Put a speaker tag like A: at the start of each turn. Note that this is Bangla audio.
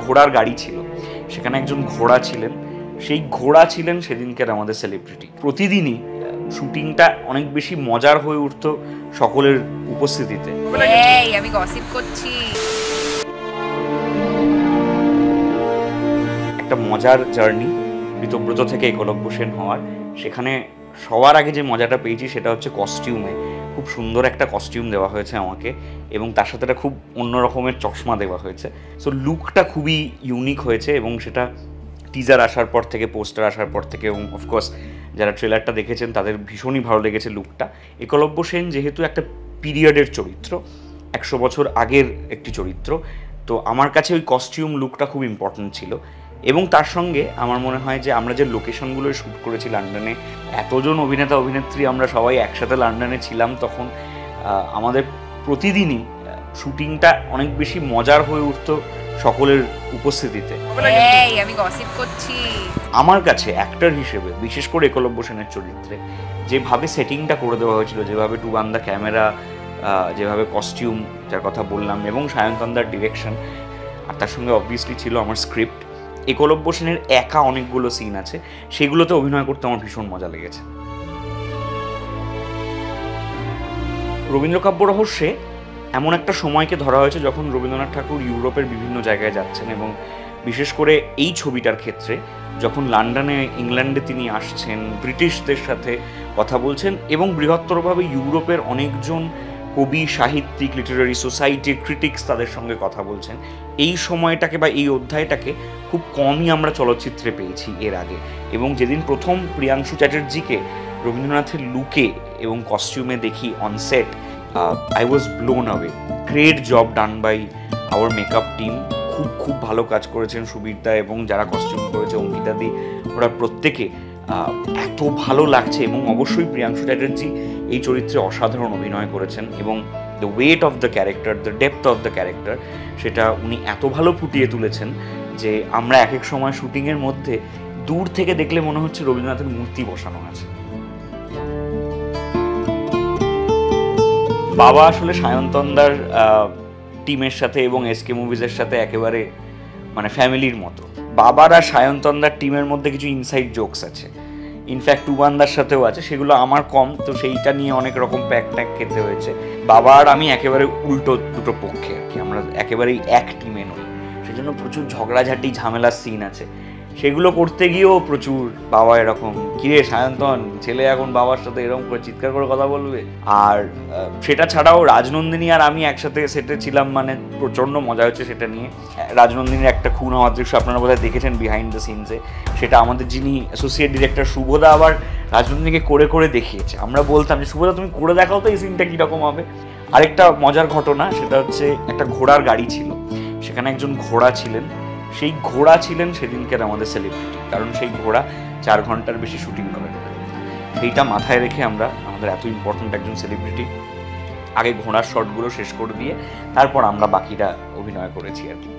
A: ঘোড়ার গাড়ি ছিল, সেখানে একজন ঘোড়া ছিলেন, সেই ঘোড়া ছিলেন সেদিনকার আমাদের সেলিব্রিটি। প্রতিদিনই শুটিংটা অনেক বেশি মজার হয়ে উঠতো সকলের উপস্থিতিতে।
B: আমি গসিপ করছি।
A: একটা মজার জার্নি ঋতব্রত থেকে একলব্য সেন হওয়ার। সেখানে সবার আগে যে মজাটা পেয়েছি সেটা হচ্ছে কস্টিউমে। খুব সুন্দর একটা কস্টিউম দেওয়া হয়েছে আমাকে, এবং তার সাথে একটা খুব অন্য রকমের চশমা দেওয়া হয়েছে। সো লুকটা খুবই ইউনিক হয়েছে, এবং সেটা টিজার আসার পর থেকে, পোস্টার আসার পর থেকে, এবং অফকোর্স যারা ট্রেলারটা দেখেছেন তাদের ভীষণই ভালো লেগেছে লুকটা। একলব্য সেন যেহেতু একটা পিরিয়ডের চরিত্র, 100 বছর আগের একটি চরিত্র, তো আমার কাছে ওই কস্টিউম লুকটা খুব ইম্পর্ট্যান্ট ছিল। এবং তার সঙ্গে আমার মনে হয় যে আমরা যে লোকেশনগুলোয় শ্যুট করেছি লন্ডনে, এতজন অভিনেতা অভিনেত্রী আমরা সবাই একসাথে লন্ডনে ছিলাম, তখন আমাদের প্রতিদিনই শুটিংটা অনেক বেশি মজার হয়ে উঠতো সকলের উপস্থিতিতে।
B: আমি গসিপ করছি।
A: আমার কাছে অ্যাক্টর হিসেবে, বিশেষ করে একলব্য সেনের চরিত্রে, যেভাবে সেটিংটা করে দেওয়া হয়েছিল, যেভাবে টু বান্দা ক্যামেরা, যেভাবে কস্টিউম যার কথা বললাম, এবং সায়ন্তনদার ডিরেকশন, আর তার সঙ্গে অবভিয়াসলি ছিল আমার স্ক্রিপ্ট। একলব্য সেনের একা অনেকগুলো সিন আছে, সেগুলোতে অভিনয় করতে আমার ভীষণ মজা লেগেছে। রবীন্দ্রকাব্য রহস্যে এমন একটা সময়কে ধরা হয়েছে যখন রবীন্দ্রনাথ ঠাকুর ইউরোপের বিভিন্ন জায়গায় যাচ্ছেন, এবং বিশেষ করে এই ছবিটার ক্ষেত্রে যখন লন্ডনে, ইংল্যান্ডে তিনি আসছেন, ব্রিটিশদের সাথে কথা বলছেন, এবং বৃহত্তরভাবে ইউরোপের অনেকজন কবি, সাহিত্যিক, লিটারারি সোসাইটির ক্রিটিক্স তাদের সঙ্গে কথা বলছেন। এই সময়টাকে বা এই অধ্যায়টাকে খুব কমই আমরা চলচ্চিত্রে পেয়েছি এর আগে। এবং যেদিন প্রথম প্রিয়াংশু চ্যাটার্জিকে রবীন্দ্রনাথের লুকে এবং কস্টিউমে দেখি on set, I was blown away. Great job done by our makeup team. খুব ভালো কাজ করেছেন সুবীরদা, এবং যারা কস্টিউম করেছে অঙ্কিতাদি, ওরা প্রত্যেকে এত ভালো লাগছে। এবং অবশ্যই প্রিয়াংশু চ্যাটার্জি এই চরিত্রে অসাধারণ অভিনয় করেছেন, এবং the weight of the character, the depth of the character, সেটা উনি এত ভালো ফুটিয়ে তুলেছেন যে আমরা এক এক সময় শুটিংয়ের মধ্যে দূর থেকে দেখলে মনে হচ্ছে রবীন্দ্রনাথের মূর্তি বসানো আছে। বাবা আসলে সায়ন্তনদার টিমের সাথে এবং এসকে মুভিজের সাথে একেবারে মানে ফ্যামিলির মতো। বাবার আর সায়ন্তনদার টিমের মধ্যে কিছু ইনসাইড জোকস আছে, ইনফ্যাক্ট টুবান্দার সাথেও আছে, সেগুলো আমার কম, তো সেইটা নিয়ে অনেক রকম প্যাক ট্যাক খেতে হয়েছে। বাবা আর আমি একেবারে উল্টো দুটো পক্ষে আর কি, আমরা একেবারেই এক টিমে নই, সেজন্য প্রচুর ঝগড়াঝাটি ঝামেলার সিন আছে। সেগুলো করতে গিয়েও প্রচুর বাবা এরকম, কিরে সায়ন্তন, ছেলে এখন বাবার সাথে এরকম করে চিৎকার করে কথা বলবে। আর সেটা ছাড়াও রাজনন্দিনী আর আমি একসাথে সেটে ছিলাম, মানে প্রচণ্ড মজা হচ্ছে সেটা নিয়ে। রাজনন্দিনীর একটা খুন হওয়ার দৃশ্য আপনারা বোধহয় দেখেছেন বিহাইন্ড দ্য সিনসে, সেটা আমাদের যিনি অ্যাসোসিয়েট ডিরেক্টর শুভদা আবার রাজনন্দিনীকে করে করে দেখিয়েছে। আমরা বলতাম যে শুভদা তুমি করে দেখাও তো এই সিনটা কীরকম হবে। আরেকটা মজার ঘটনা, সেটা হচ্ছে একটা ঘোড়ার গাড়ি ছিল, সেখানে একজন ঘোড়া ছিলেন, সেই ঘোড়া ছিলেন সেদিনকার আমাদের সেলিব্রিটি, কারণ সেই ঘোড়া 4 ঘন্টার বেশি শুটিং করে। সেইটা মাথায় রেখে আমরা আমাদের এত ইম্পর্ট্যান্ট একজন সেলিব্রিটি আগে ঘোড়ার শটগুলো শেষ করে দিয়ে তারপর আমরা বাকিরা অভিনয় করেছি আর কি।